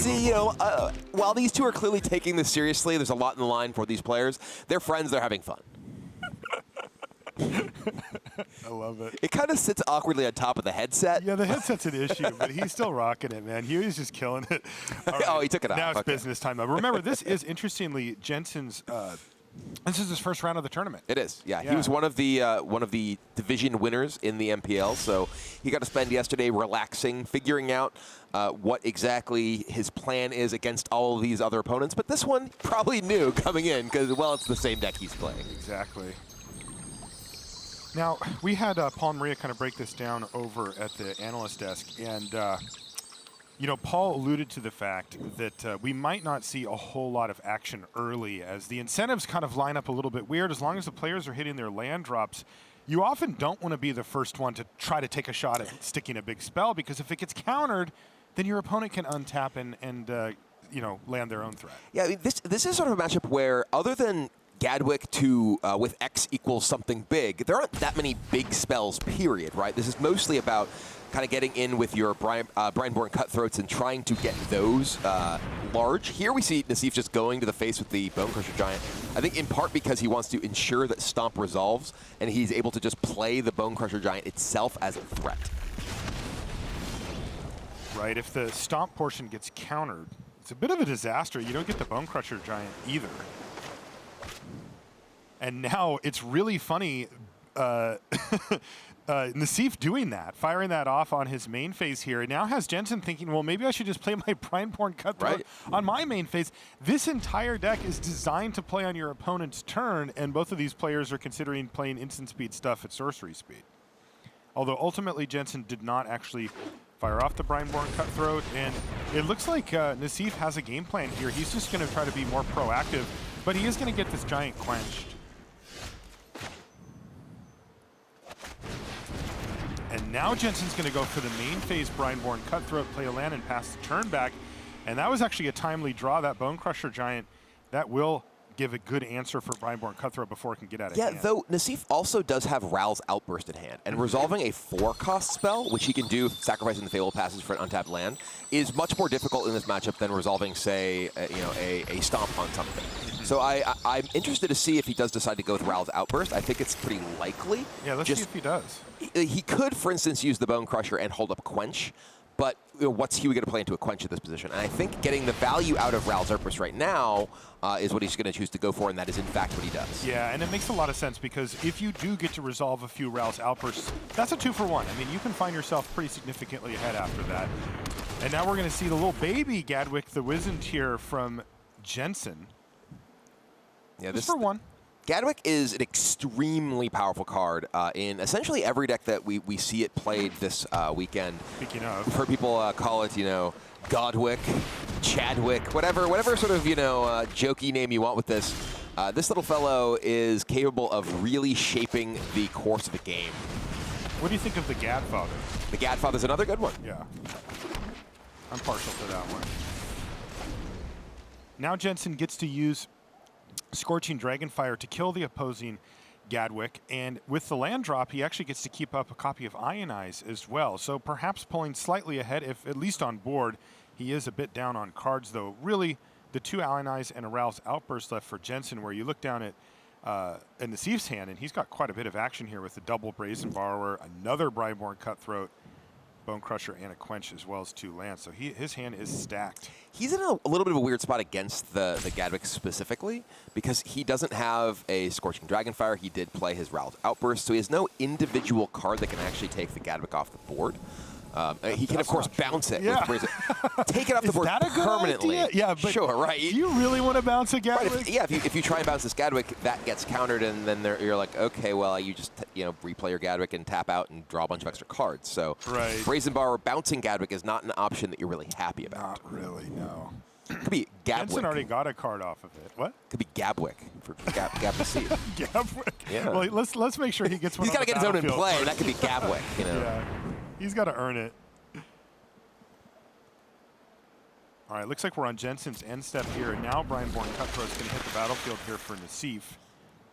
See, you know, while these two are clearly taking this seriously, there's a lot in the line for these players. They're friends, they're having fun. I love it. It kind of sits awkwardly on top of the headset. Yeah, the headset's an issue, but he's still rocking it, man. Huey's just killing it. Right. Oh, he took it off. Now it's Okay. business time, though. Remember, this is, interestingly, Jensen's this is his first round of the tournament. It is, yeah. He was one of the division winners in the MPL, so he got to spend yesterday relaxing, figuring out what exactly his plan is against all of these other opponents. But this one probably knew coming in because, well, it's the same deck he's playing. Exactly. Now, we had Paul and Maria kind of break this down over at the analyst desk, and you know, Paul alluded to the fact that we might not see a whole lot of action early as the incentives kind of line up a little bit weird. As long as the players are hitting their land drops, you often don't want to be the first one to try to take a shot at sticking a big spell, because if it gets countered, then your opponent can untap and you know, land their own threat. Yeah, I mean, this is sort of a matchup where, other than Gadwick to with X equals something big, there aren't that many big spells, period, right? This is mostly about kind of getting in with your Brineborn Cutthroats and trying to get those large. Here we see Nassif just going to the face with the Bone Crusher Giant, I think in part because he wants to ensure that Stomp resolves, and he's able to just play the Bone Crusher Giant itself as a threat. Right, if the Stomp portion gets countered, it's a bit of a disaster. You don't get the Bone Crusher Giant either. And now it's really funny, Nassif doing that, firing that off on his main phase here. It now has Jensen thinking, well, maybe I should just play my Brineborn Cutthroat on my main phase. This entire deck is designed to play on your opponent's turn, and both of these players are considering playing instant speed stuff at sorcery speed. Although ultimately Jensen did not actually fire off the Brineborn Cutthroat, and it looks like Nassif has a game plan here. He's just going to try to be more proactive, but he is going to get this Giant quenched. And now Jensen's going to go for the main phase Brineborn Cutthroat, play a land, and pass the turn back. And that was actually a timely draw. That Bone Crusher Giant, that will give a good answer for Brineborn Cutthroat before it can get out of hand. Yeah, though Nassif also does have Ral's Outburst in hand, and resolving a 4-cost spell, which he can do sacrificing the Fable Passage for an untapped land, is much more difficult in this matchup than resolving, say, you know, a Stomp on something. So I'm interested to see if he does decide to go with Ral's Outburst. I think it's pretty likely. Yeah, let's see if he does. He could, for instance, use the Bone Crusher and hold up Quench, but you know, what's Huey going to play into a Quench at this position? And I think getting the value out of Ral's Outburst right now is what he's going to choose to go for, and that is in fact what he does. Yeah, and it makes a lot of sense, because if you do get to resolve a few Ral's Outbursts, that's a 2-for-1. I mean, you can find yourself pretty significantly ahead after that. And now we're going to see the little baby Gadwick the Wizened here from Jensen. Yeah, this for one. Gadwick is an extremely powerful card in essentially every deck that we see it played this weekend. Speaking of, I've heard people call it, you know, Godwick, Chadwick, whatever sort of, you know, jokey name you want with this. This little fellow is capable of really shaping the course of the game. What do you think of the Gadfather? The Gadfather's another good one. Yeah, I'm partial to that one. Now Jensen gets to use Scorching Dragonfire to kill the opposing Gadwick, and with the land drop, he actually gets to keep up a copy of Ionize as well. So perhaps pulling slightly ahead, if at least on board. He is a bit down on cards, though. Really, the 2 Ionize and a Ral's Outburst left for Jensen, where you look down at Nassif's hand, and he's got quite a bit of action here with the double Brazen Borrower, another Brineborn Cutthroat, Bone Crusher, and a Quench, as well as 2 lands. So his hand is stacked. He's in a little bit of a weird spot against the Gadwick specifically, because he doesn't have a Scorching Dragonfire. He did play his Ral's Outburst, so he has no individual card that can actually take the Gadwick off the board. He can, of course, bounce it. Yeah. Take it off the board permanently. Yeah, but sure, right. Do you really want to bounce a Gadwick? Right, if you try and bounce this Gadwick, that gets countered, and then you're like, okay, well, you just replay your Gadwick and tap out and draw a bunch of extra cards. So Brazen Borrower bouncing Gadwick is not an option that you're really happy about. Not really, no. Could be Gabwick. Jensen already got a card off of it. What? Could be Gabwick for Gab to see. Gabwick. Yeah. Well, let's make sure he gets one. He's got to get his own in play. First. That could be Gabwick. You know. Yeah. He's got to earn it. All right, looks like we're on Jensen's end step here, and now Brineborn Cutthroat's going to hit the battlefield here for Nassif.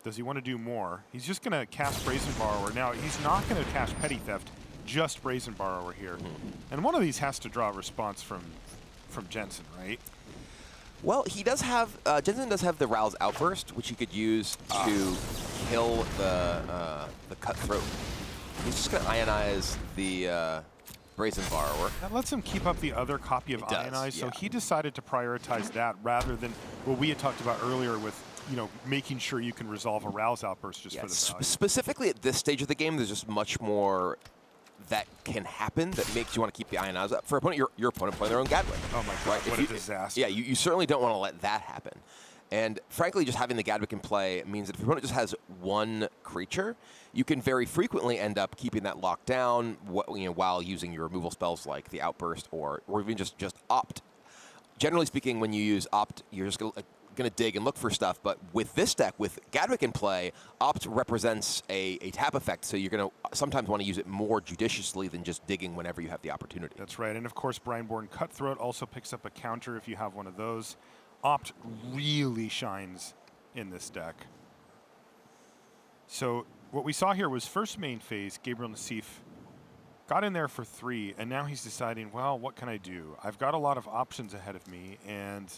Does he want to do more? He's just going to cast Brazen Borrower. Now, he's not going to cast Petty Theft, just Brazen Borrower here. And one of these has to draw a response from from Jensen, right? Well, he does have, Jensen does have the Ral's Outburst, which he could use to kill the Cutthroat. He's just going to ionize the Brazen Borrower. That lets him keep up the other copy of Ionize, so he decided to prioritize that rather than what we had talked about earlier with, you know, making sure you can resolve a Ral's Outburst just for the value. Specifically at this stage of the game, there's just much more that can happen that makes you want to keep the Ionize up. For your opponent playing their own Gadwick. Oh my god, what a disaster. Yeah, you certainly don't want to let that happen. And frankly, just having the Gadwick in play means that if your opponent just has one creature, you can very frequently end up keeping that locked down while using your removal spells like the Outburst or even just Opt. Generally speaking, when you use Opt, you're just going to dig and look for stuff. But with this deck, with Gadwick in play, Opt represents a tap effect, so you're going to sometimes want to use it more judiciously than just digging whenever you have the opportunity. That's right. And of course, Brineborn Cutthroat also picks up a counter if you have one of those. Opt really shines in this deck. So what we saw here was first main phase, Gabriel Nassif got in there for 3, and now he's deciding, well, what can I do? I've got a lot of options ahead of me, and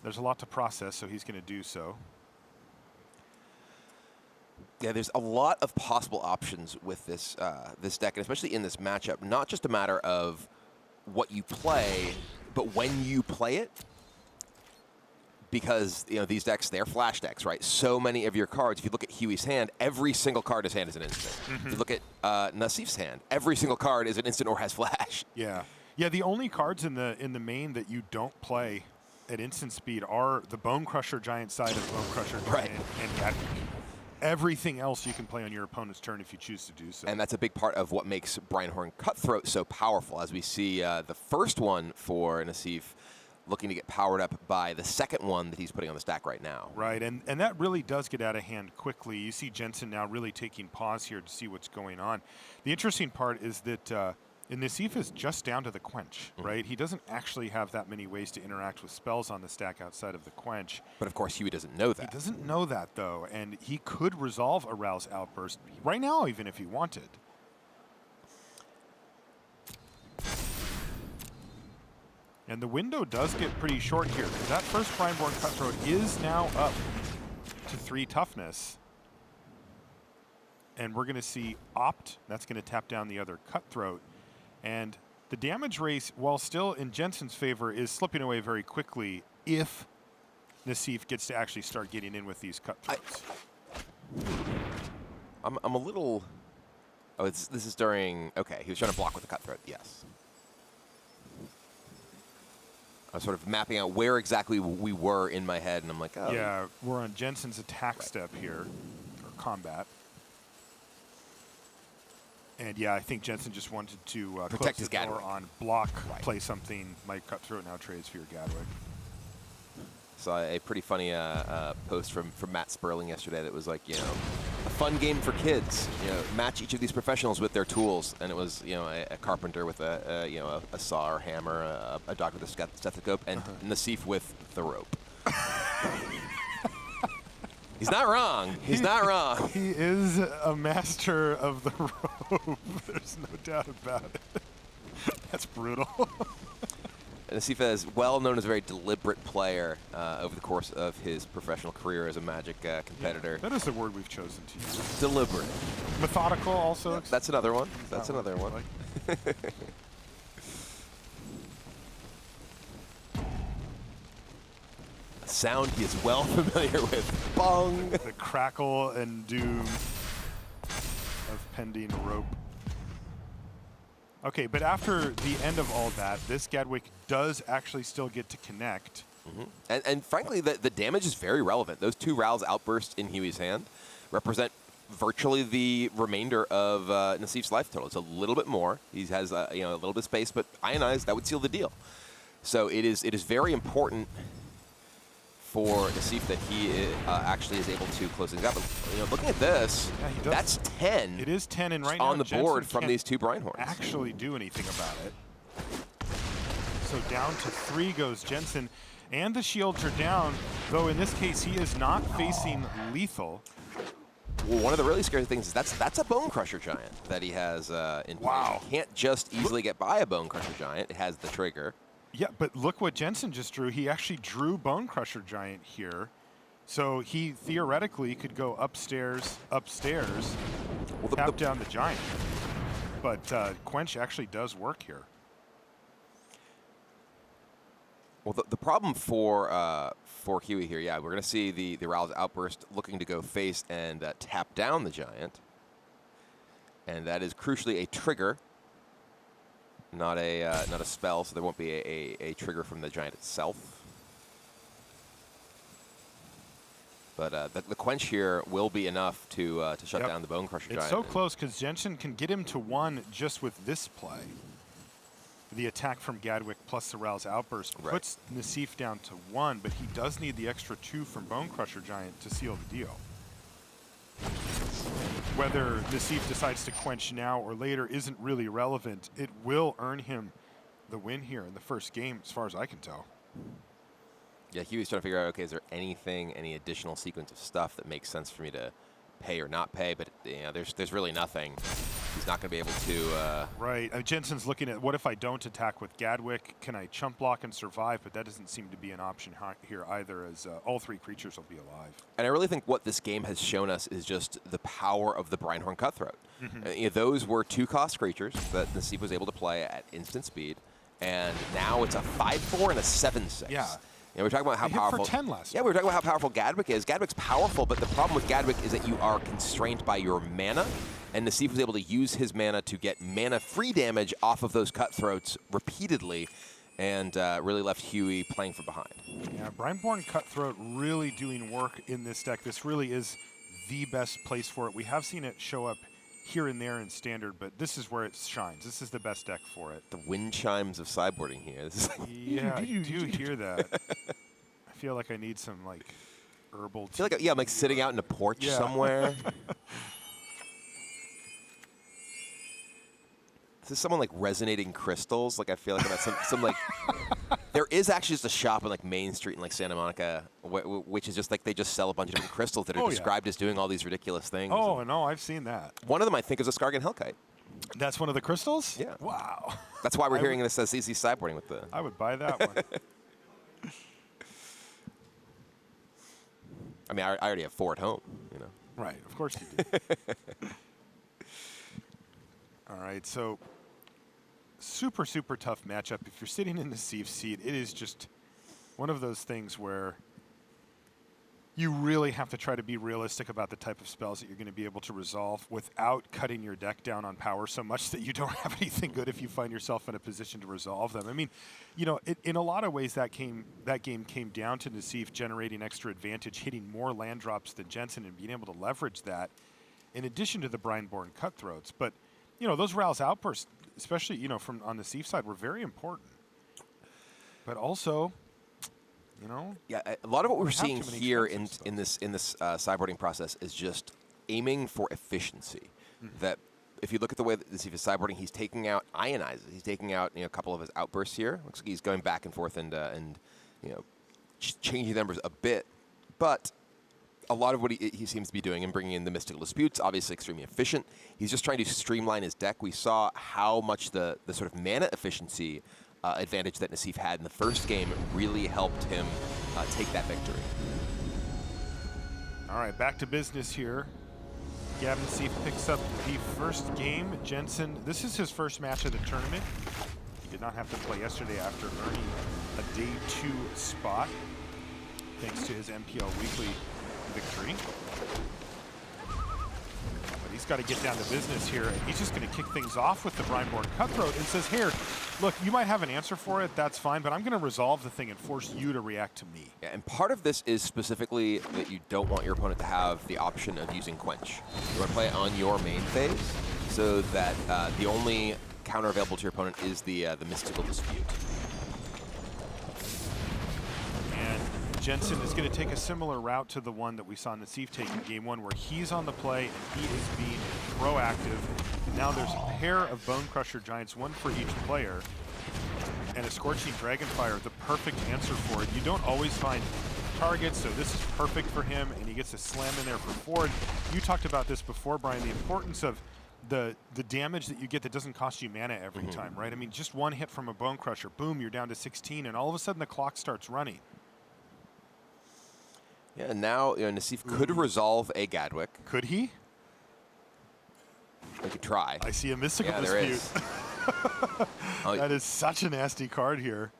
there's a lot to process, so he's going to do so. Yeah, there's a lot of possible options with this this deck, and especially in this matchup. Not just a matter of what you play, but when you play it. Because these decks, they're flash decks, right? So many of your cards. If you look at Huey's hand, every single card in his hand is an instant. If you look at Nassif's hand, every single card is an instant or has flash. Yeah, yeah. The only cards in the main that you don't play at instant speed are the Bone Crusher Giant side of Bone Crusher Giant and Gadwick. Everything else you can play on your opponent's turn if you choose to do so. And that's a big part of what makes Brineborn Cutthroat so powerful, as we see the first one for Nassif looking to get powered up by the second one that he's putting on the stack right now. Right, and that really does get out of hand quickly. You see Jensen now really taking pause here to see what's going on. The interesting part is that Nassif is just down to the Quench, right? He doesn't actually have that many ways to interact with spells on the stack outside of the Quench. But of course, Huey doesn't know that. He doesn't know that, though, and he could resolve a Ral's Outburst right now, even if he wanted. And the window does get pretty short here, because that first Brineborn Cutthroat is now up to 3 toughness. And we're going to see Opt. That's going to tap down the other Cutthroat. And the damage race, while still in Jensen's favor, is slipping away very quickly if Nassif gets to actually start getting in with these Cutthroats. I'm a little... Oh, this is during... Okay, he was trying to block with the Cutthroat, yes. I was sort of mapping out where exactly we were in my head, and I'm like, oh. Yeah, we're on Jensen's attack step here, or combat. And yeah, I think Jensen just wanted to protect his Gadwick on block, play something. My Cutthroat now trades for your Gadwick. Saw a pretty funny post from Matt Sperling yesterday that was like, a fun game for kids. Match each of these professionals with their tools, and it was a carpenter with a saw or hammer, a doctor with a stethoscope, and Nassif with the rope. He's not wrong. He's not wrong. He is a master of the rope. There's no doubt about it. That's brutal. Nassif is well known as a very deliberate player over the course of his professional career as a Magic competitor. Yeah, that is the word we've chosen to use. Deliberate. Methodical also. Yeah, that's another one. That's another one. A sound he is well familiar with. Bong! The crackle and doom of pending rope. Okay, but after the end of all that, this Gadwick does actually still get to connect. And frankly, the damage is very relevant. Those 2 Ral's Outbursts in Huey's hand represent virtually the remainder of Nassif's life total. It's a little bit more. He has a little bit of space, but ionized, that would seal the deal. So it is very important for Nassif that he actually is able to close things out. But looking at this, that's 10. It is 10, and right now on the board Jensen from these 2 Brinehorns. Actually do anything about it. So down to 3 goes Jensen, and the shields are down, though in this case he is not facing lethal. Well, one of the really scary things is that's a Bone Crusher Giant that he has in play. Wow. You can't just easily get by a Bone Crusher Giant. It has the trigger. Yeah, but look what Jensen just drew. He actually drew Bone Crusher Giant here. So he theoretically could go upstairs, tap down the Giant. But Quench actually does work here. Well, the problem for Huey here, yeah, we're going to see the Rouse Outburst looking to go face and tap down the Giant. And that is crucially a trigger, not a spell, so there won't be a trigger from the Giant itself. But the Quench here will be enough to shut down the Bone Crusher Giant. It's so close because Jensen can get him to 1 just with this play. The attack from Gadwick plus the Rouse Outburst puts Nassif down to 1, but he does need the extra 2 from Bone Crusher Giant to seal the deal. Whether Nassif decides to Quench now or later isn't really relevant. It will earn him the win here in the first game, as far as I can tell. Yeah, Huey's trying to figure out, okay, is there any additional sequence of stuff that makes sense for me to pay or not pay? But there's really nothing. He's not going to be able to. Right. Jensen's looking at, what if I don't attack with Gadwick? Can I chump block and survive? But that doesn't seem to be an option here either, as all 3 creatures will be alive. And I really think what this game has shown us is just the power of the Breinhorn Cutthroat. Those were 2-cost creatures that Nassif was able to play at instant speed, and now it's a 5/4 and a 7/6. Yeah. We're talking about how powerful. For 10 last. Yeah, we were talking about how powerful Gadwick is. Gadwick's powerful, but the problem with Gadwick is that you are constrained by your mana, and Nassif was able to use his mana to get mana-free damage off of those Cutthroats repeatedly, and really left Huey playing from behind. Yeah, Breinhorn Cutthroat really doing work in this deck. This really is the best place for it. We have seen it show up here and there in Standard, but this is where it shines. This is the best deck for it. The wind chimes of sideboarding here. This is yeah, I do hear that. I feel like I need some, like, herbal tea. I feel like, I'm like sitting out in a porch somewhere. Is this someone like resonating crystals? Like I feel like about some like. There is actually just a shop on like Main Street in like Santa Monica, which is just like they just sell a bunch of different crystals that are described as doing all these ridiculous things. Oh no, I've seen that. One of them I think is a Skargan Hellkite. That's one of the crystals? Yeah. Wow. That's why we're hearing this as easy sideboarding with the. I would buy that one. I mean, I already have 4 at home, Right, of course you do. All right, so super, super tough matchup. If you're sitting in the Nassif's seat, it is just one of those things where you really have to try to be realistic about the type of spells that you're going to be able to resolve without cutting your deck down on power so much that you don't have anything good if you find yourself in a position to resolve them. I mean, in a lot of ways that game came down to Nassif generating extra advantage, hitting more land drops than Jensen and being able to leverage that in addition to the Breinhorn Cutthroats. But, those Rouse Outbursts, especially, from on the Nassif side, were very important. But also, yeah, a lot of what we're seeing here in this sideboarding process is just aiming for efficiency. That if you look at the way that Nassif is sideboarding, he's taking out Ionizes. He's taking out a couple of his outbursts here. Looks like he's going back and forth and changing the numbers a bit. But a lot of what he seems to be doing and bringing in the Mystical Disputes, obviously extremely efficient. He's just trying to streamline his deck. We saw how much the sort of mana efficiency advantage that Nassif had in the first game really helped him take that victory. All right, back to business here. Gavin Nassif picks up the first game. Jensen, this is his first match of the tournament. He did not have to play yesterday after earning a day 2 spot, thanks to his MPL Weekly victory. But he's got to get down to business here, and he's just going to kick things off with the Breinhorn Cutthroat and says, here, look, you might have an answer for it, that's fine, but I'm going to resolve the thing and force you to react to me. Yeah, and part of this is specifically that you don't want your opponent to have the option of using Quench. You want to play it on your main phase so that the only counter available to your opponent is the Mystical Dispute. Jensen is going to take a similar route to the one that we saw Nassif take in game 1, where he's on the play and he is being proactive. Now there's a pair of Bone Crusher Giants, one for each player, and a Scorching Dragonfire, the perfect answer for it. You don't always find targets, so this is perfect for him, and he gets a slam in there for Ford. You talked about this before, Brian, the importance of the damage that you get that doesn't cost you mana every time, right? I mean, just one hit from a Bone Crusher, boom, you're down to 16, and all of a sudden the clock starts running. Yeah, and now Nassif could resolve a Gadwick. Could he? We could try. I see a Mystical Yeah, there Dispute. is. That is such a nasty card here.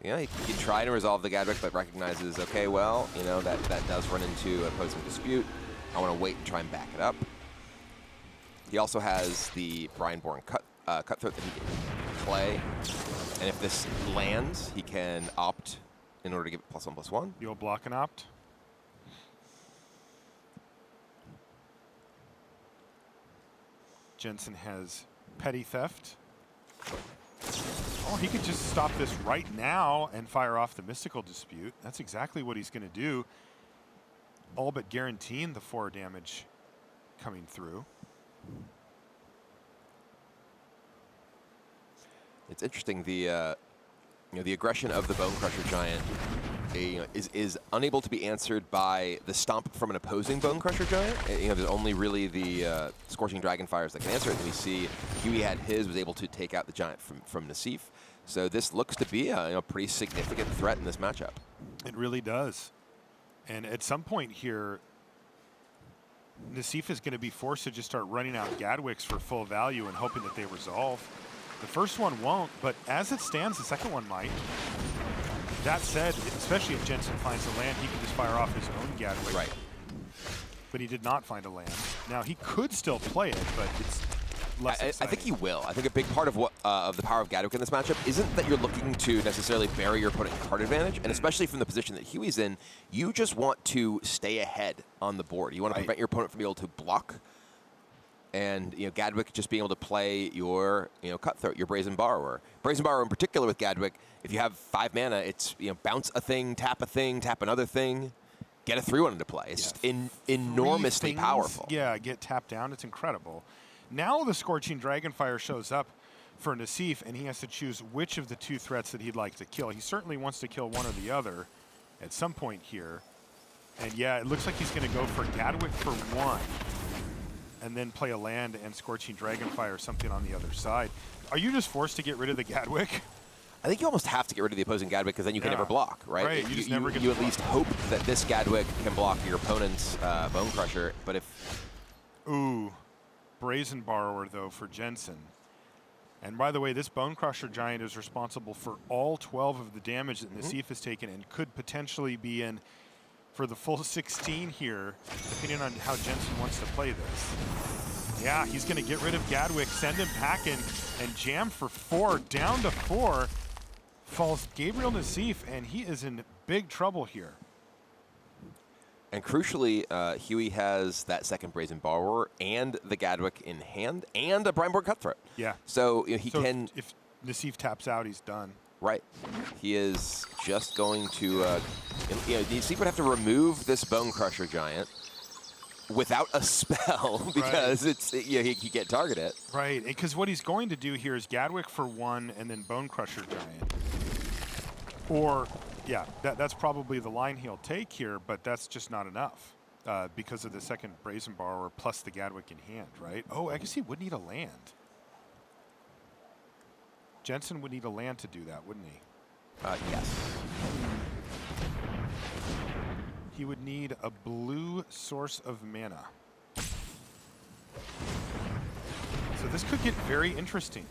Yeah, he can try to resolve the Gadwick, but recognizes, okay, well, that does run into opposing dispute. I want to wait and try and back it up. He also has the Brineborn Cutthroat that he can play. And if this lands, he can opt in order to give it +1/+1. You'll block and opt. Jensen has Petty Theft. Oh, he could just stop this right now and fire off the Mystical Dispute. That's exactly what he's going to do. All but guaranteeing the 4 damage coming through. It's interesting, the aggression of the Bone Crusher Giant is unable to be answered by the stomp from an opposing Bone Crusher Giant. There's only really the Scorching Dragonfires that can answer it. And we see Huey had his, was able to take out the Giant from Nassif. So this looks to be a pretty significant threat in this matchup. It really does. And at some point here, Nassif is going to be forced to just start running out Gadwicks for full value and hoping that they resolve. The first one won't, but as it stands, the second one might. That said, especially if Jensen finds a land, he can just fire off his own Gadwick. Right. But he did not find a land. Now, he could still play it, but it's less exciting. I think he will. I think a big part of of the power of Gadwick in this matchup isn't that you're looking to necessarily bury your opponent in card advantage, and especially from the position that Huey's in, you just want to stay ahead on the board. You want to prevent your opponent from being able to block. And Gadwick just being able to play your Cutthroat, your Brazen Borrower. Brazen Borrower in particular with Gadwick, if you have 5 mana, it's bounce a thing, tap another thing, get a 3/1 into play. It's just enormously powerful. Yeah, get tapped down. It's incredible. Now the Scorching Dragonfire shows up for Nassif, and he has to choose which of the 2 threats that he'd like to kill. He certainly wants to kill one or the other at some point here. And yeah, it looks like he's going to go for Gadwick for 1. And then play a land and Scorching Dragonfire or something on the other side. Are you just forced to get rid of the Gadwick? I think you almost have to get rid of the opposing Gadwick because then you can never block, right? Right, you just never get You at least hope that this Gadwick can block your opponent's Bone Crusher, but if... Ooh, Brazen Borrower, though, for Jensen. And by the way, this Bone Crusher Giant is responsible for all 12 of the damage that Nassif has taken and could potentially be in for the full 16 here, depending on how Jensen wants to play this. Yeah, he's going to get rid of Gadwick, send him packing, and jam for 4, down to 4. Falls Gabriel Nassif, and he is in big trouble here. And crucially, Huey has that second Brazen Borrower and the Gadwick in hand and a Brineborn Cutthroat. Yeah. So he can... If Nassif taps out, he's done. Right. He is just going to... Nassif would have to remove this Bone Crusher Giant without a spell because he can't target it. Right, because what he's going to do here is Gadwick for 1 and then Bone Crusher Giant. Or, yeah, that's probably the line he'll take here, but that's just not enough because of the second Brazen Borrower plus the Gadwick in hand, right? Oh, I guess he would need a land. Jensen would need a land to do that, wouldn't he? Yes. He would need a blue source of mana. So this could get very interesting.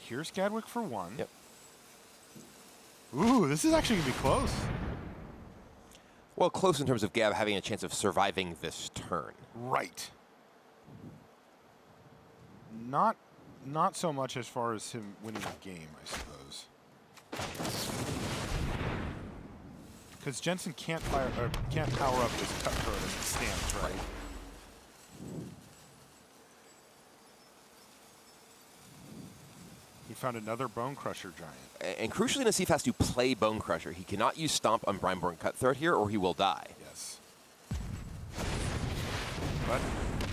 Here's Gadwick for 1. Yep. Ooh, this is actually going to be close. Well, close in terms of Gab having a chance of surviving this turn. Right. Not so much as far as him winning the game, I suppose. Because Jensen can't power up his Cutthroat as it stands, right? He found another Bone Crusher Giant. And crucially, Nassif has to play Bone Crusher. He cannot use Stomp on Brineborn Cutthroat here, or he will die. Yes. But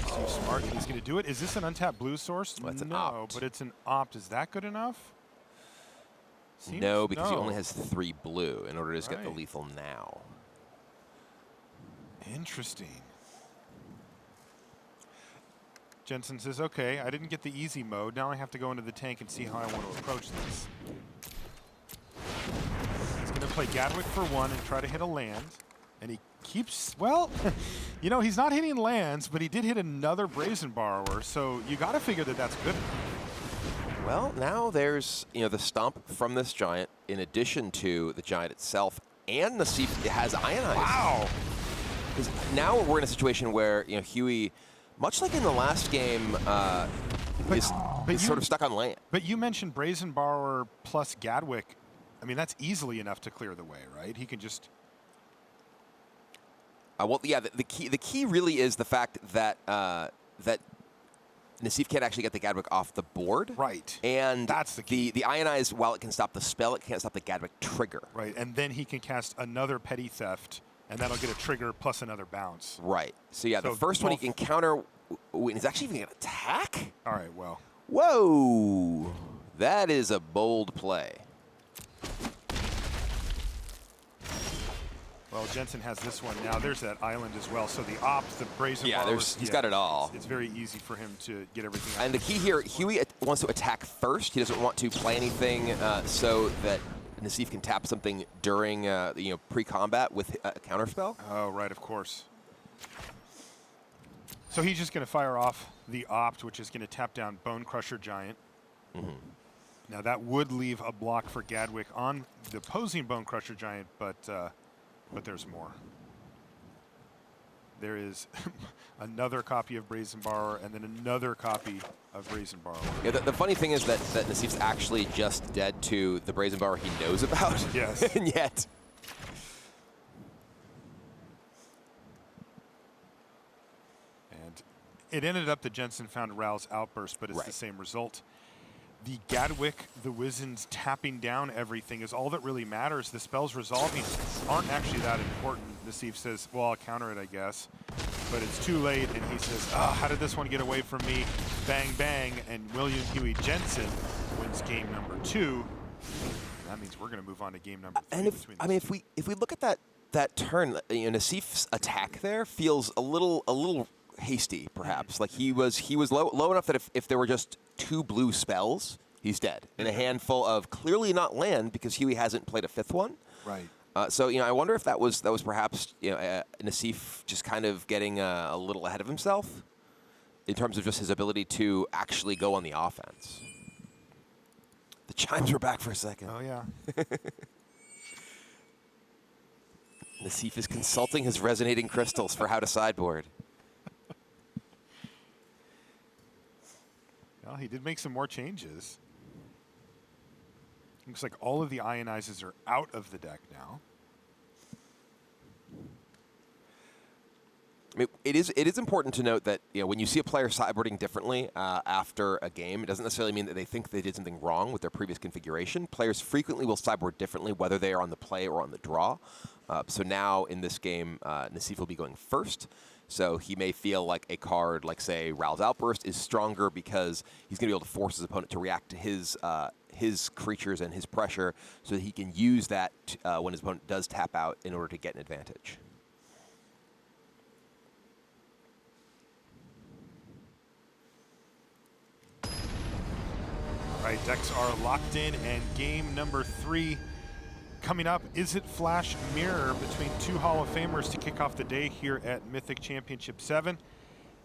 so smart. He's going to do it. Is this an untapped blue source? Well, it's an no, opt. but it's an opt. Is that good enough? No, because he only has 3 blue in order to just get the lethal now. Interesting. Jensen says, okay, I didn't get the easy mode. Now I have to go into the tank and see how I want to approach this. He's going to play Gadwick for 1 and try to hit a land. And he keeps, well, you know, he's not hitting lands, but he did hit another Brazen Borrower. So you got to figure that that's good enough. Well, now there's, you know, the stomp from this giant in addition to the giant itself. And Nassif has Ionize. Wow. Because now we're in a situation where, you know, Huey, much like in the last game, is sort of stuck on land. But you mentioned Brazen Borrower plus Gadwick. I mean, that's easily enough to clear the way, right? He can just... well, yeah, the key really is the fact that that Nassif can't actually get the Gadwick off the board. Right. And that's the key. The Ionize, while it can stop the spell, it can't stop the Gadwick trigger. Right, and then he can cast another Petty Theft, and that'll get a trigger plus another bounce. Right. So yeah, the first one he can counter. He's actually even going to attack? All right, well. Whoa. That is a bold play. Well, Jensen has this one now. There's that island as well. So the opt, the Brazen Borrowers, he's got it all. It's very easy for him to get everything out. And the key here, Huey wants to attack first. He doesn't want to play anything so that Nassif can tap something during, you know, pre-combat with a counterspell. Oh, right, of course. So he's just going to fire off the opt, which is going to tap down Bone Crusher Giant. Now that would leave a block for Gadwick on the opposing Bone Crusher Giant, but there's more. There is another copy of Brazen Borrower and then another copy of Brazen Borrower. Yeah, the funny thing is that Nassif's actually just dead to the Brazen Borrower he knows about. Yes. And yet. And it ended up that Jensen found Ral's Outburst, but it's the same result. The Gadwick, the Wizen's tapping down everything is all that really matters. The spells resolving aren't actually that important. Nassif says, well, I'll counter it, I guess. But it's too late, and he says, how did this one get away from me? Bang, bang, and William Huey Jensen wins game number 2. And that means we're going to move on to game number 3. And if we look at that turn, you know, Nassif's attack there feels a little hasty, perhaps. Like he was low enough that if there were just 2 blue spells, he's dead. In a handful of clearly not land because Huey hasn't played a 5th one. Right. So you know, I wonder if that was perhaps, you know, Nassif just kind of getting a little ahead of himself in terms of just his ability to actually go on the offense. The chimes were back for a second. Oh yeah. Nassif is consulting his resonating crystals for how to sideboard. Well, he did make some more changes. Looks like all of the Ionizes are out of the deck now. I mean, it is important to note that, you know, when you see a player sideboarding differently after a game, it doesn't necessarily mean that they think they did something wrong with their previous configuration. Players frequently will sideboard differently, whether they are on the play or on the draw. So now in this game, Nassif will be going first. So he may feel like a card like, say, Ral's Outburst is stronger because he's going to be able to force his opponent to react to his creatures and his pressure so that he can use that when his opponent does tap out in order to get an advantage. All right, decks are locked in, and game number 3 coming up. Izzet Flash Mirror between 2 Hall of Famers to kick off the day here at Mythic Championship 7.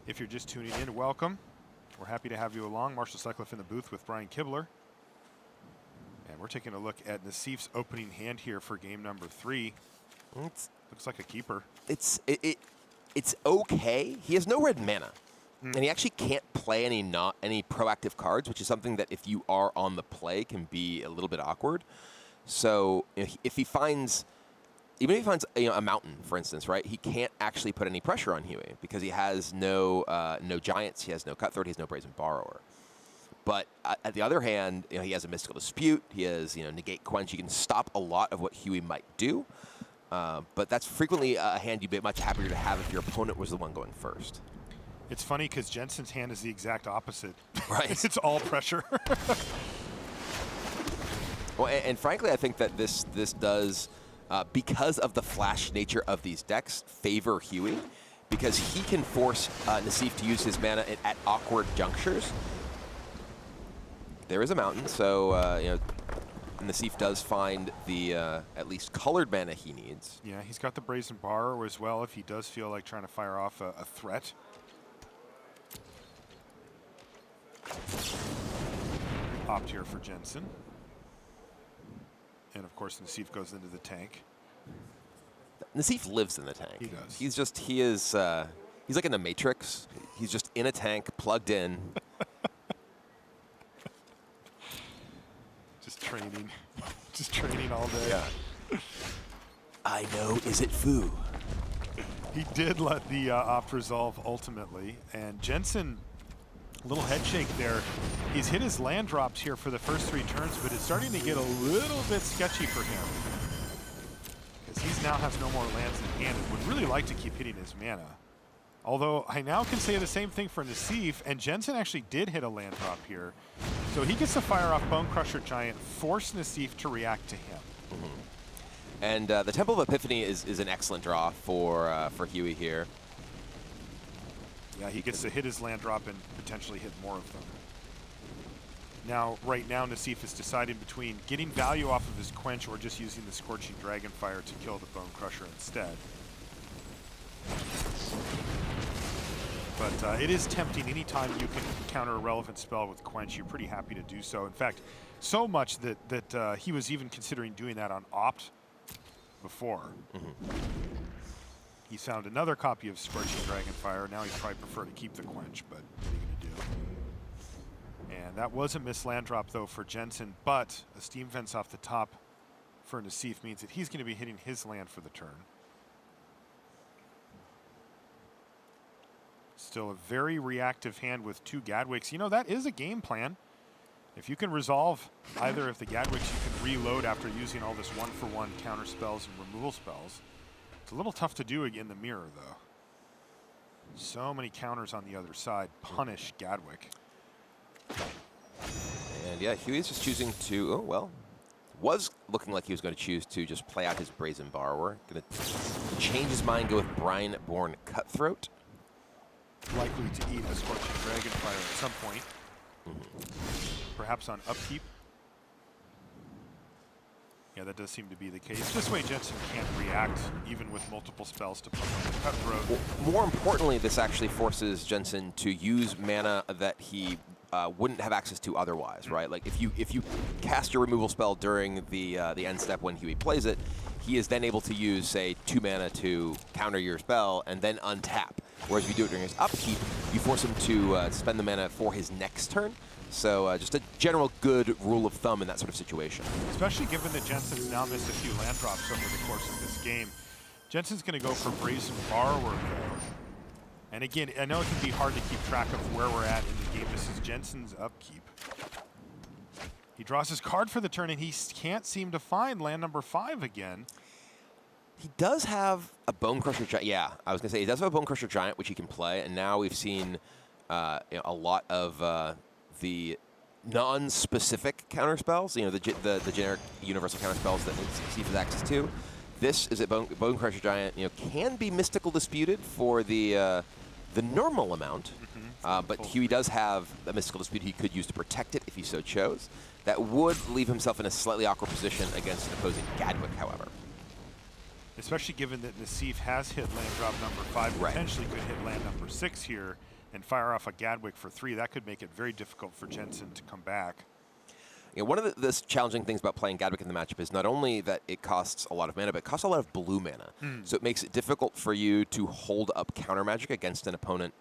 If you're just tuning in, welcome. We're happy to have you along. Marshall Sutcliffe in the booth with Brian Kibler. And we're taking a look at Nassif's opening hand here for game number 3. Looks like a keeper. It's okay. He has no red mana. And he actually can't play any proactive cards, which is something that if you are on the play can be a little bit awkward. So if he finds, even if he finds a mountain, for instance, right, he can't actually put any pressure on Huey because he has no giants, he has no cutthroat, he has no Brazen Borrower. But at the other hand, he has a Mystical Dispute, he has Negate Quench. You can stop a lot of what Huey might do. But that's frequently a hand you'd be much happier to have if your opponent was the one going first. It's funny because Jensen's hand is the exact opposite. Right. It's all pressure. Well, and frankly, I think that this does, because of the flash nature of these decks, favor Huey, because he can force Nassif to use his mana at awkward junctures. There is a mountain, so you know, Nassif does find the at least colored mana he needs. Yeah, he's got the Brazen Bar as well if he does feel like trying to fire off a threat. Opt here for Jensen. And of course, Nassif goes into the tank. Nassif lives in the tank. He does. He's like in the Matrix. He's just in a tank, plugged in. Just training. Just training all day. Yeah. I know Izzet Foo. He did let the opt resolve ultimately. And Jensen, a little head shake there. He's hit his land drops here for the first 3 turns, but it's starting to get a little bit sketchy for him. Because he now has no more lands in hand and would really like to keep hitting his mana. Although I now can say the same thing for Nassif, and Jensen actually did hit a land drop here. So he gets to fire off Bone Crusher Giant, force Nassif to react to him. Mm-hmm. And the Temple of Epiphany is an excellent draw for Huey here. Yeah, he gets to hit his land drop and potentially hit more of them. Now, right now, Nassif is deciding between getting value off of his Quench or just using the Scorching Dragonfire to kill the Bone Crusher instead. But it is tempting. Anytime you can counter a relevant spell with Quench, you're pretty happy to do so. In fact, so much that he was even considering doing that on Opt before. Mm-hmm. He's found another copy of Scorching Dragonfire. Now he'd probably prefer to keep the Quench, but what are you going to do? And that was a missed land drop, though, for Jensen, but a Steam Fence off the top for Nassif means that he's going to be hitting his land for the turn. Still a very reactive hand with 2 Gadwicks. You know, that is a game plan. If you can resolve either of the Gadwicks, you can reload after using all this 1-for-1 counter spells and removal spells. It's a little tough to do in the mirror, though. So many counters on the other side. Punish Gadwick. And yeah, Huey's just choosing to, oh, well, was looking like he was going to choose to just play out his Brazen Borrower. Going to change his mind, go with Brineborn Cutthroat. Likely to eat a Scorching Dragonfire at some point. Perhaps on upkeep. Yeah, that does seem to be the case. This way Jensen can't react, even with multiple spells to pump on the Cutthroat. Well, more importantly, this actually forces Jensen to use mana that he wouldn't have access to otherwise, right? Like if you cast your removal spell during the end step when Huey plays it, he is then able to use, say, 2 mana to counter your spell and then untap. Whereas if you do it during his upkeep, you force him to spend the mana for his next turn. So just a general good rule of thumb in that sort of situation. Especially given that Jensen's now missed a few land drops over the course of this game. Jensen's going to go for Brazen Borrower there. And again, I know it can be hard to keep track of where we're at in the game. This is Jensen's upkeep. He draws his card for the turn, and he can't seem to find land number 5 again. He does have a Bone Crusher Giant. Yeah, I was going to say, he does have a Bone Crusher Giant, which he can play. And now we've seen you know, a lot of the non-specific counter spells, you know, the generic universal counter spells that Nassif has access to. This is a Bone Crusher Giant, you know, can be Mystical Disputed for the normal amount. But Huey does have a Mystical Dispute he could use to protect it if he so chose. That would leave himself in a slightly awkward position against an opposing Gadwick, however. Especially given that Nassif has hit land drop number 5, right. Potentially could hit land number 6 here and fire off a Gadwick for 3. That could make it very difficult for Jensen to come back. You know, one of the challenging things about playing Gadwick in the matchup is not only that it costs a lot of mana, but it costs a lot of blue mana. So it makes it difficult for you to hold up counter magic against an opponent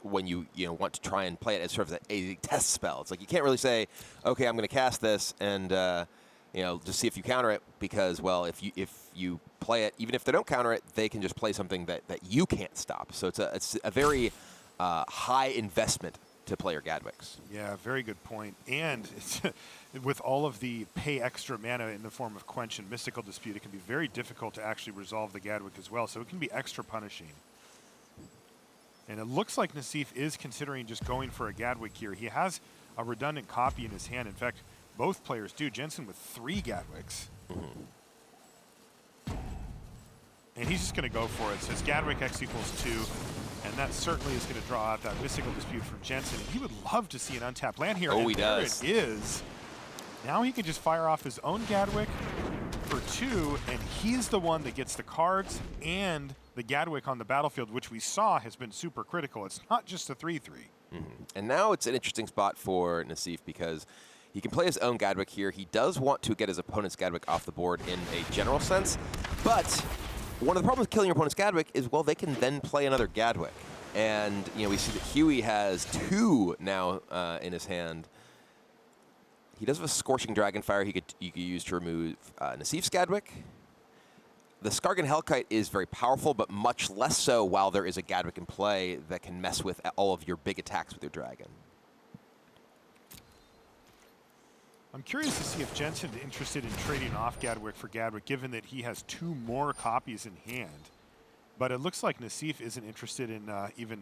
when you want to try and play it as sort of a test spell. It's like you can't really say, okay, I'm going to cast this and just see if you counter it, because, well, if you play it, even if they don't counter it, they can just play something that you can't stop. So it's a very high investment to play your Gadwicks. Yeah, very good point. And it's with all of the pay extra mana in the form of Quench and Mystical Dispute, it can be very difficult to actually resolve the Gadwick as well. So it can be extra punishing. And it looks like Nassif is considering just going for a Gadwick here. He has a redundant copy in his hand. In fact, both players do. Jensen with 3 Gadwicks. And he's just going to go for it. Says Gadwick X equals 2. And that certainly is going to draw out that mystical dispute from Jensen. And he would love to see an untapped land here. Oh, and he does. There it is. Now he can just fire off his own Gadwick for 2, and he's the one that gets the cards and the Gadwick on the battlefield, which we saw has been super critical. It's not just a 3-3. And now it's an interesting spot for Nassif because he can play his own Gadwick here. He does want to get his opponent's Gadwick off the board in a general sense, but one of the problems with killing your opponent's Gadwick is, well, they can then play another Gadwick. And, you know, we see that Huey has 2 now in his hand. He does have a Scorching Dragonfire you could use to remove Nassif's Gadwick. The Skargan Hellkite is very powerful, but much less so while there is a Gadwick in play that can mess with all of your big attacks with your dragon. I'm curious to see if Jensen's interested in trading off Gadwick for Gadwick, given that he has 2 more copies in hand. But it looks like Nassif isn't interested in even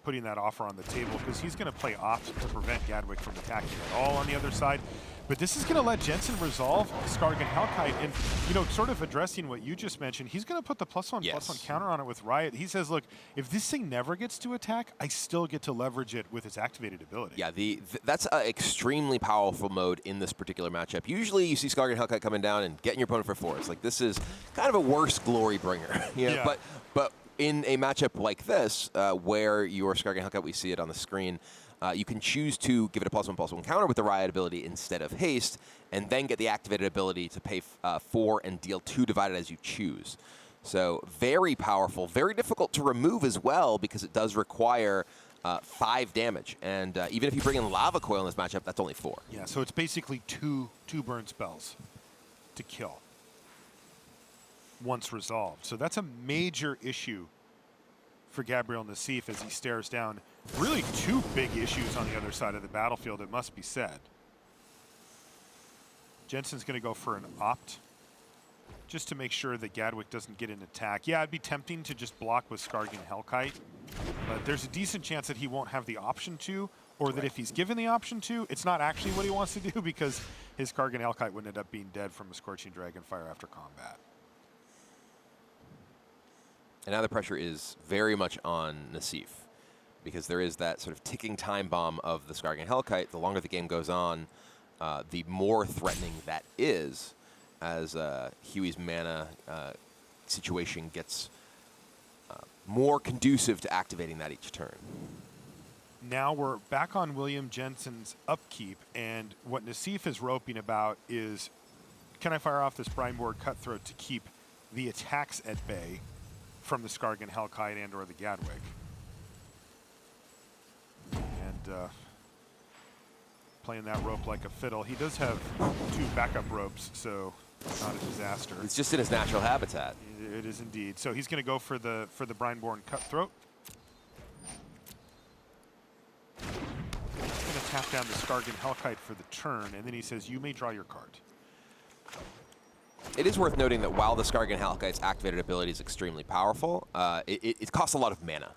putting that offer on the table because he's going to play opt to prevent Gadwick from attacking at all on the other side. But this is going to let Jensen resolve Skargan Hellkite. And, you know, sort of addressing what you just mentioned, he's going to put the +1/+1 counter on it with Riot. He says, look, if this thing never gets to attack, I still get to leverage it with its activated ability. Yeah, that's an extremely powerful mode in this particular matchup. Usually you see Skargan Hellkite coming down and getting your opponent for 4. It's like, this is kind of a worse glory bringer. You know? Yeah. But in a matchup like this, where your Skargan Hellkite, we see it on the screen, you can choose to give it a +1/+1 counter with the Riot ability instead of haste, and then get the activated ability to pay 4 and deal 2 divided as you choose. So very powerful, very difficult to remove as well because it does require 5 damage. And even if you bring in Lava Coil in this matchup, that's only 4. Yeah, so it's basically two burn spells to kill once resolved. So that's a major issue for Gabriel Nassif as he stares down really 2 big issues on the other side of the battlefield, it must be said. Jensen's going to go for an opt just to make sure that Gadwick doesn't get an attack. Yeah, it'd be tempting to just block with Skargan Hellkite, but there's a decent chance that he won't have the option to, or that if he's given the option to, it's not actually what he wants to do because his Skargan Hellkite would end up being dead from a Scorching Dragonfire after combat. And now the pressure is very much on Nassif because there is that sort of ticking time bomb of the Skargan Hellkite. The longer the game goes on, the more threatening that is as Huey's mana situation gets more conducive to activating that each turn. Now we're back on William Jensen's upkeep, and what Nassif is roping about is, can I fire off this Brineborn Cutthroat to keep the attacks at bay from the Skargan Hellkite and or the Gadwick? And playing that rope like a fiddle. He does have 2 backup ropes, so not a disaster. It's just in his natural habitat. It is indeed. So he's going to go for the Brineborn Cutthroat. He's going to tap down the Skargan Hellkite for the turn, and then he says, you may draw your card. It is worth noting that while the Skargan Hellkite's activated ability is extremely powerful, it costs a lot of mana.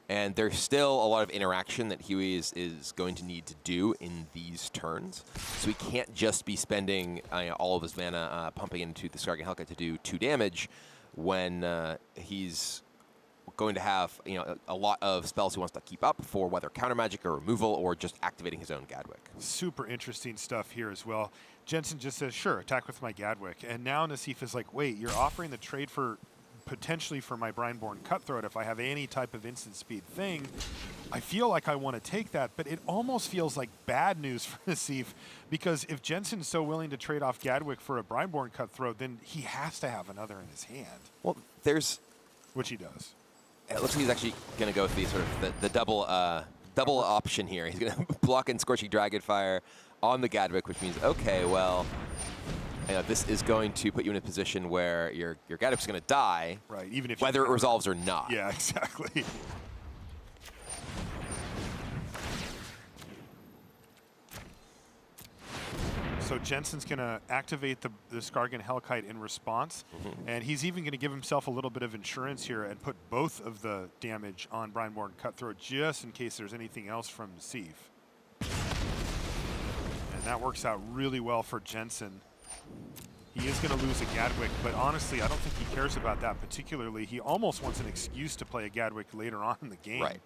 And there's still a lot of interaction that Huey is going to need to do in these turns. So he can't just be spending all of his mana pumping into the Skargan Hellkite to do 2 damage when he's going to have a lot of spells he wants to keep up for whether counter magic or removal or just activating his own Gadwick. Super interesting stuff here as well. Jensen just says, sure, attack with my Gadwick. And now Nassif is like, wait, you're offering the trade for potentially for my Brineborn Cutthroat if I have any type of instant speed thing. I feel like I want to take that, but it almost feels like bad news for Nassif because if Jensen's so willing to trade off Gadwick for a Brineborn Cutthroat, then he has to have another in his hand. Well, there's... Which he does. It looks like he's actually going to go with the sort of the double option here. He's going to block in Scorching Dragonfire on the Gadwick, which means, okay, well, this is going to put you in a position where your Gadwick's going to die, right? Even if whether it resolves or not. Yeah, exactly. So Jensen's going to activate the Skargan Hellkite in response, and he's even going to give himself a little bit of insurance here and put both of the damage on Brineborn Cutthroat just in case there's anything else from Nassif. And that works out really well for Jensen. He is going to lose a Gadwick, but honestly, I don't think he cares about that particularly. He almost wants an excuse to play a Gadwick later on in the game. Right.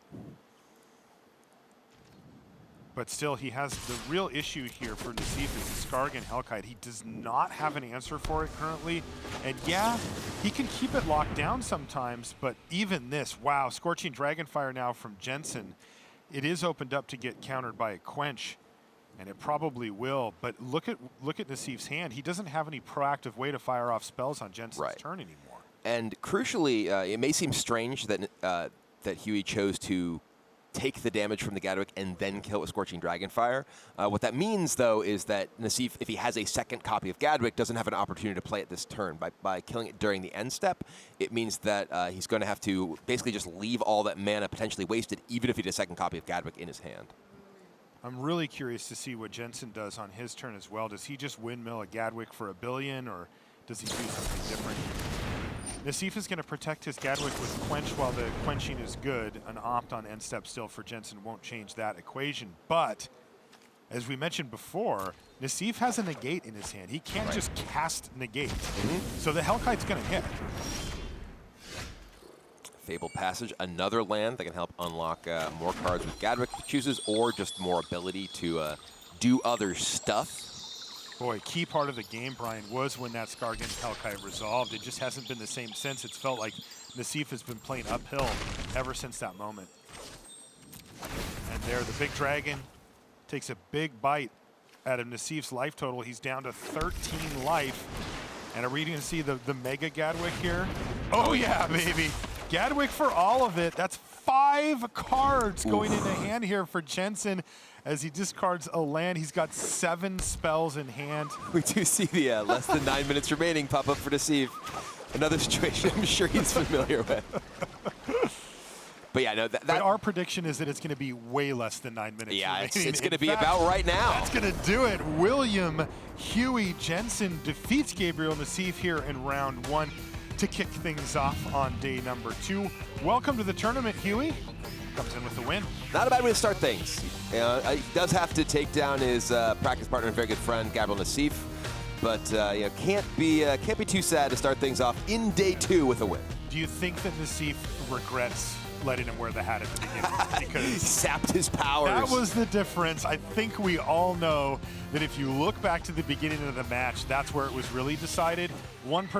But still, he has the real issue here for Nassif is the Skargan Hellkite. He does not have an answer for it currently. And yeah, he can keep it locked down sometimes, but even this, wow, Scorching Dragonfire now from Jensen. It is opened up to get countered by a Quench, and it probably will. But look at Nassif's hand. He doesn't have any proactive way to fire off spells on Jensen's turn anymore. And crucially, it may seem strange that that Huey chose to take the damage from the Gadwick and then kill it with Scorching Dragonfire. What that means, though, is that Nassif, if he has a second copy of Gadwick, doesn't have an opportunity to play it this turn. By killing it during the end step, it means that he's going to have to basically just leave all that mana potentially wasted, even if he had a second copy of Gadwick in his hand. I'm really curious to see what Jensen does on his turn as well. Does he just windmill a Gadwick for $1 billion, or does he do something different? Nassif is going to protect his Gadwick with Quench while the quenching is good. An opt on end step still for Jensen won't change that equation. But, as we mentioned before, Nassif has a negate in his hand. He can't just cast negate. So the Hellkite's going to hit. Fabled Passage, another land that can help unlock more cards with Gadwick if he chooses, or just more ability to do other stuff. Boy, key part of the game, Brian, was when that Skargan Hellkite resolved. It just hasn't been the same since. It's felt like Nassif has been playing uphill ever since that moment. And there, the big dragon takes a big bite out of Nassif's life total. He's down to 13 life. And are we going to see the Mega Gadwick here? Oh yeah, baby. Gadwick for all of it. That's 5 cards going into hand here for Jensen as he discards a land. He's got 7 spells in hand. We do see the less than 9 minutes remaining pop up for Nassif. Another situation I'm sure he's familiar with. But yeah, no, but our prediction is that it's going to be way less than 9 minutes. Yeah, it's going to be about right now. That's going to do it. William Huey Jensen defeats Gabriel Nassif here in round 1 to kick things off on day number 2. Welcome to the tournament, Huey. Comes in with the win. Not a bad way to start things. You know, he does have to take down his practice partner and very good friend, Gabriel Nassif, but you know, can't be too sad to start things off in day 2 with a win. Do you think that Nassif regrets letting him wear the hat at the beginning? Because he sapped his powers. That was the difference. I think we all know that if you look back to the beginning of the match, that's where it was really decided. One